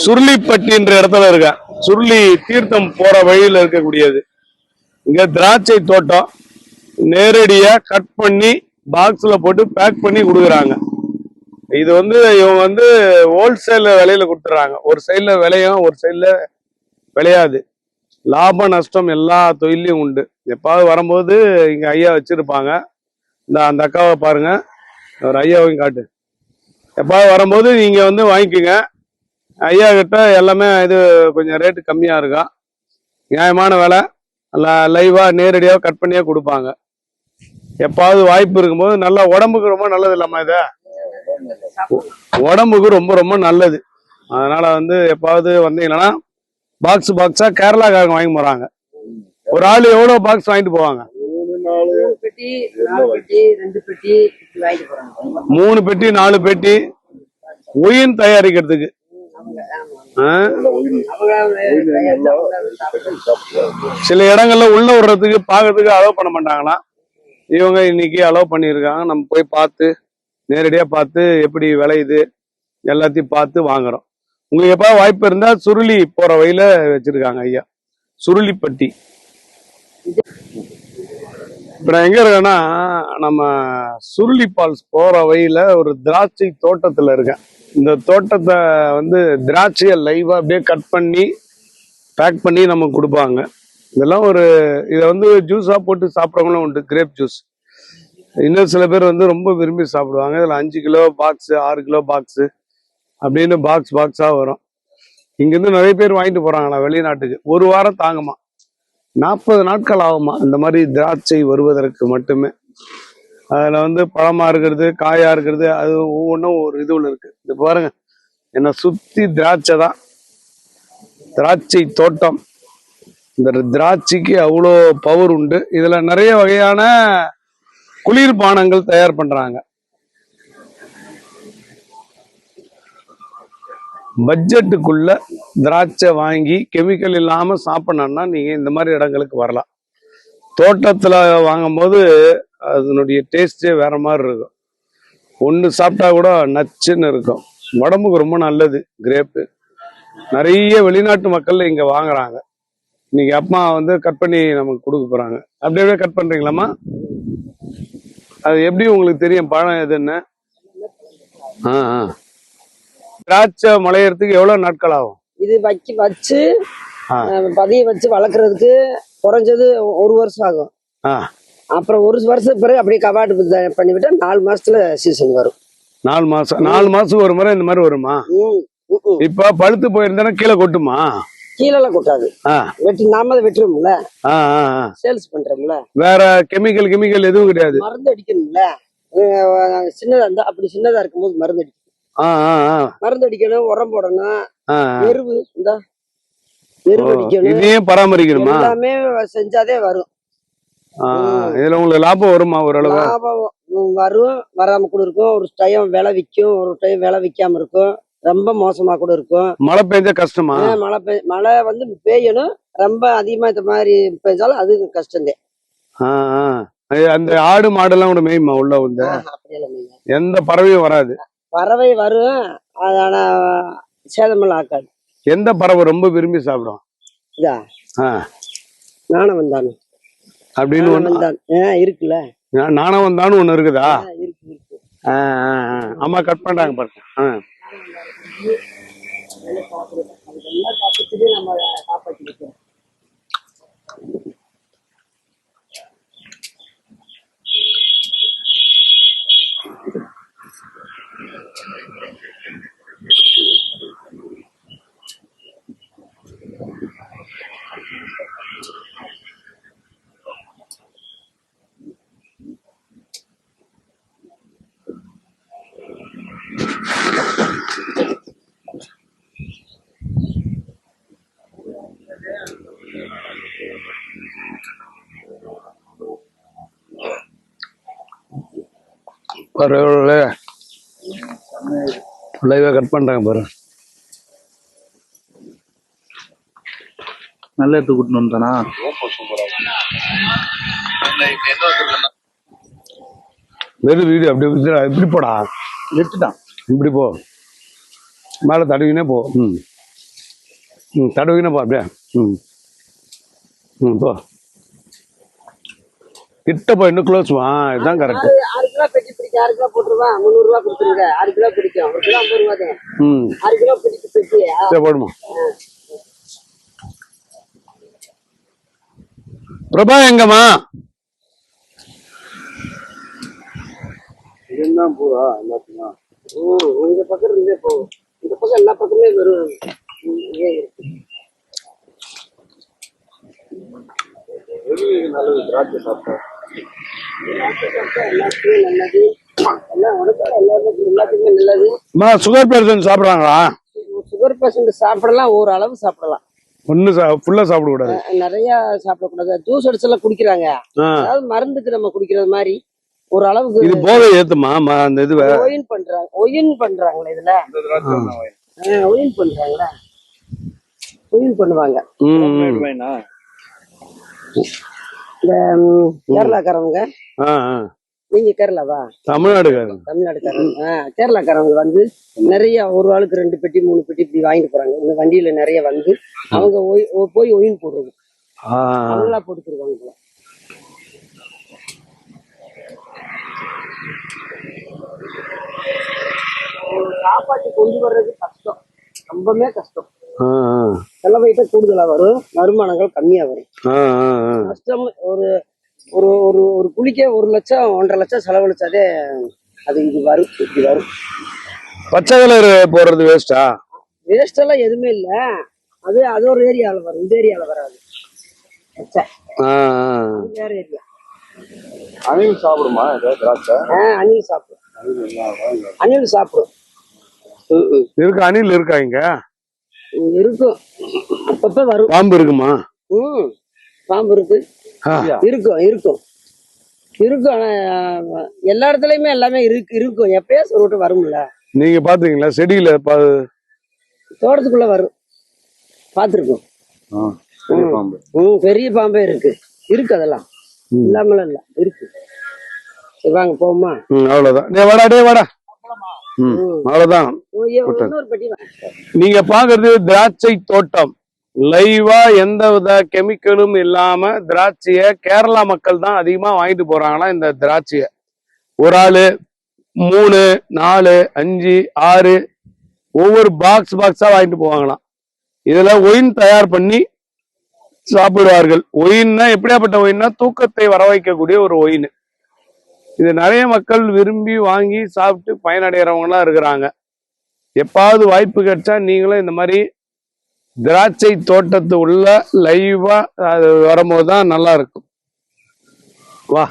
சுருளிப்பட்டின்ற இடத்துல இருக்க. சுருளி தீர்த்தம் போற வழியில இருக்கக்கூடியது. இங்க திராட்சை தோட்டம் நேரடியா கட் பண்ணி பாக்ஸ்ல போட்டு பேக் பண்ணி கொடுக்குறாங்க. இது இவங்க ஹோல்சேல் விலையில கொடுத்துறாங்க. ஒரு சைட்ல விளையும், ஒரு சைட்ல விளையாது. லாப நஷ்டம் எல்லா தொழிலையும் உண்டு. எப்பாவது வரும்போது இங்க ஐயா வச்சிருப்பாங்க. அந்த அக்காவை பாருங்க, ஒரு ஐயாவையும் காட்டு. எப்பாவது வரும்போது நீங்க வாங்கிக்கோங்க. ஐயா கிட்ட எல்லாமே இது கொஞ்சம் ரேட்டு கம்மியா இருக்கும். நியாயமான விலை, லைவா நேரடியாக கட் பண்ணியே கொடுப்பாங்க. எப்பாவது வாய்ப்பு இருக்கும்போது நல்லா உடம்புக்கு ரொம்ப நல்லது இல்லாம இத உடம்புக்கு ரொம்ப ரொம்ப நல்லது. அதனால எப்பாவது வந்தீங்கன்னா பாக்ஸ் பாக்ஸா கேரளாக்காரங்க வாங்கி போறாங்க. ஒரு ஆள் எவ்வளவு பாக்ஸ் வாங்கிட்டு போவாங்க? 3 பெட்டி 4 பெட்டி ஒயின் தயாரிக்கிறதுக்கு. சில இடங்கள்ல உள்ள விடுறதுக்கு பாக்கிறதுக்கு அலோவ் பண்ண மாட்டாங்களாம். இவங்க இன்னைக்கு அலோவ் பண்ணியிருக்காங்க. நம்ம போய் பார்த்து நேரடியா பார்த்து எப்படி விளையுது எல்லாத்தையும் பார்த்து வாங்குறோம். உங்களுக்கு எப்ப வாய்ப்பு இருந்தா சுருளி போற வழியில வச்சிருக்காங்க ஐயா, சுருளிப்பட்டி. இப்ப நான் எங்க இருக்கேன்னா, நம்ம சுருளி பால்ஸ் போற வழியில ஒரு திராட்சை தோட்டத்துல இருக்கேன். இந்த தோட்டத்தை திராட்சையை லைவா அப்படியே கட் பண்ணி பேக் பண்ணி நமக்கு கொடுப்பாங்க. இதெல்லாம் இதை ஜூஸா போட்டு சாப்பிட்றவங்களும் உண்டு. Grape juice. இன்னும் சில பேர் ரொம்ப விரும்பி சாப்பிடுவாங்க. இதுல 5 கிலோ பாக்ஸ், 6 கிலோ பாக்ஸ் அப்படின்னு பாக்ஸா வரும். இங்கிருந்து நிறைய பேர் வாங்கிட்டு போறாங்களா வெளிநாட்டுக்கு. ஒரு வாரம் தாங்குமா, 40 நாட்கள் ஆகுமா இந்த மாதிரி திராட்சை வருவதற்கு மட்டுமே. அதுல பழமா இருக்கிறது, காயா இருக்கிறது, அது ஒவ்வொன்றும் ஒரு இதுல இருக்கு. இது பாருங்க, என்ன சுத்தி திராட்சை தான், திராட்சை தோட்டம். இந்த திராட்சைக்கு அவ்வளோ பவர் உண்டு. இதுல நிறைய வகையான குளிர்பானங்கள் தயார் பண்றாங்க. பட்ஜெட்டுக்குள்ள திராட்சை வாங்கி கெமிக்கல் இல்லாம சாப்பிடணும்னா நீங்க இந்த மாதிரி இடங்களுக்கு வரலாம். தோட்டத்துல வாங்கும் போது அதனுடைய டேஸ்டே வேற மாதிரி இருக்கும். ஒன்று சாப்பிட்டா கூட நச்சுன்னு இருக்கும். உடம்புக்கு ரொம்ப நல்லது கிரேப்பு. நிறைய வெளிநாட்டு மக்கள் இங்க வாங்குறாங்க. இன்னைக்கு அம்மா கட் பண்ணி நமக்கு கொடுக்க போறாங்க. அப்படியே கட் பண்றீங்களாம்மா? அது எப்படி உங்களுக்கு தெரியும் பழம் எதுன்னு? திராட்சை முளையறதுக்கு எவ்வளவு நாட்கள் ஆகும்? இது வச்சு பதிய வச்சு வளர்க்கறதுக்கு குறைஞ்சது 1 வருஷம் ஆகும். அப்புறம் 1 வருஷத்துக்கு பிறகு அப்படியே கவாட்டு பண்ணிவிட்டா 4 மாசத்துல சீசன் வரும். 4 மாசம் 4 மாசத்துக்கு ஒரு முறை இந்த மாதிரி வருமா? இப்ப பழுத்து போயிருந்தா கீழே கொட்டுமா? கீழே கொட்டாது. நாம வெட்டுறோம்ல, சேல்ஸ் பண்றோம்ல. வேற கெமிக்கல் எதுவும் கிடையாது. மருந்து அடிக்கணும்ல. சின்னதா இருந்தா அப்படி சின்னதா இருக்கும்போது மருந்து அடிக்கணும். மருந்து அடிக்கணும், உரம் போடணும், எருவு அடிக்கணும். இதையும் பராமரிக்கணுமா? எல்லாமே செஞ்சாதே வரும். இதுல உங்களுக்கு லாபம் வருமா? ஓரளவு லாபம் வரும், வராம கூட இருக்கும். ஒரு டைம் விலை விற்கும், ஒரு டைம் விலை விற்காம இருக்கும். ரொம்ப மோசமா கூட இருக்கும். மழை பெஞ்சா கஷ்டமா? மழை பெய்யணும். ரொம்ப அதிகமா இந்த மாதிரி பெஞ்சாலும் அது கஷ்டம்தான். அந்த ஆடு மாடெல்லாம் கூட மேயுமா உள்ள? எந்த பறவையும் வராது? பறவை வரும், ஆனா சேதமெல்லாம் ஆக்காது. எந்த பறவை ரொம்ப விரும்பி சாப்பிடும்? இதா நாணவந்தான் அப்படின்னு இருக்குல்ல. நாணவந்தான்னு ஒண்ணு இருக்குதா? இருக்கு. அம்மா கட் பண்றாங்க பாருங்க. நம்ம காப்பாற்றி லைவா கட் பண்றாங்க பாரு. நல்ல எடுத்து கூட்டிட்டு வந்தானா? வெறும் வீடு அப்படி எப்படி போடா? எடுத்துட்டான். இப்படி போ, மேல தடவினே போ. தடவினப்பா அப்படியே. ம் ம் போ கிட்ட போய் இன்னும் க்ளோஸ் வா, இதுதான் கரெக்ட். 6 கிலோ பெட்டி பிடிக்கும், 6 கிலோ போட்டுருவா, 300 ரூபா கொடுத்துருங்க. 6 கிலோ பிடிக்கும், 1 கிலோ 50 ரூபா தான். 6 கிலோ பிடிக்கு பெட்டி. சரி போடுமா. பிரபா எங்கம்மா? இதுதான் பூரா எல்லாத்துக்கும். இந்த பக்கம் இருந்தே போகும், இந்த பக்கம் எல்லா பக்கமே வரும். இங்கே இருக்கு. நல்லது திராட்சை சாப்பிட்டா. எல்லாத்துக்குமே நல்லது, எல்லாம் உடம்புல எல்லாத்துக்குமே நல்லது. சுகர் பேஷண்ட் சாப்பிடுறாங்களா? சுகர் பேஷண்ட் சாப்பிடலாம், ஒரு அளவு சாப்பிடலாம். ஒண்ணு ஃபுல்லா சாப்பிட கூடாது, நிறைய சாப்பிடக்கூடாது. ஜூஸ் அடிச்செல்லாம் குடிக்கிறாங்க, அதாவது மருந்துக்கு நம்ம குடிக்கிறது மாதிரி ஒரு அளவுக்கு. இது போதை ஏத்துமா அந்த இது ஒயின் பண்றாங்க, ஒயின் பண்றாங்களே இதுல, ஒயின் பண்றாங்களா, ஒயின் பண்ணுவாங்க. இந்த கேரளாக்காரவங்க, நீங்க கேரளாவா? தமிழ்நாடுக்காரங்க. தமிழ்நாடுக்காரங்க, கேரளாக்காரவங்க வந்து நிறைய ஒரு ஆளுக்கு 2 பெட்டி 3 பெட்டி இப்படி வாங்கிட்டு போறாங்க. இந்த வண்டியில நிறைய வந்து அவங்க போய் ஒயின் போடுறது, அவங்களா போட்டு தருவாங்க. காப்பாற்றி கொண்டு வர்றது கஷ்டம், ரொம்பவே கஷ்டம். செலவைட்ட கூடுதலா வரும், வருமானங்கள் கம்மியா வரும். கஷ்டம். ஒரு ஒரு ஒரு ஒரு குளிக்க 1 லட்சம் 1.5 லட்சம் செலவழிச்சாதே அது இது வரும், இப்படி வரும். பச்சை கலர் போடுறது வேஸ்டா? வேஸ்ட் எல்லாம் எதுவுமே இல்ல, அது ஒரு ஏரியால வரும், இந்த ஏரியால வராது. வேற ஏரியா. அணில் சாப்பிடுமா திராட்சை? அணில் சாப்பிடும், அணில் சாப்பிடும். இருக்கு, அணில் இருக்கா இங்க? இருக்கும், அப்பப்ப வரும். பாம்பு இருக்குமா? பாம்பு இருக்கு, இருக்கும் இருக்கும் இருக்கும். ஆனா எல்லா இடத்துலயுமே எல்லாமே இருக்கும், எப்பயோ சொல்லிட்டு வரும்ல. நீங்க பாத்தீங்களா செடியில? தோட்டத்துக்குள்ள வரும், பாத்துருக்கோம். பெரிய பாம்பே இருக்கு, அதெல்லாம் இல்லாமலாம் இல்ல, இருக்கு. சரி வாங்க போமா. அவ்வளவுதான். வாடா அவ்வளவுதான். நீங்க பாக்குறது திராட்சை தோட்டம். லைவா எந்த வித கெமிக்கலும் இல்லாம திராட்சைய கேரளா மக்கள் தான் அதிகமா வாங்கிட்டு போறாங்களா. இந்த திராட்சைய ஒரு ஆளு 3, 4, 5, 6 ஒவ்வொரு பாக்ஸா வாங்கிட்டு போவாங்களாம். இதுல ஒயின் தயார் பண்ணி சாப்பிடுவார்கள். ஒயின்னா எப்படியாப்பட்ட ஒயின்னா தூக்கத்தை வர வைக்கக்கூடிய ஒரு ஒயின். இது நிறைய மக்கள் விரும்பி வாங்கி சாப்பிட்டு பயனடைகிறவங்களா இருக்கிறாங்க. எப்பாவது வாய்ப்பு கிடைச்சா நீங்களும் இந்த மாதிரி திராட்சை தோட்டத்து உள்ள லைவா அது வரும்போது தான் நல்லா இருக்கும். வா.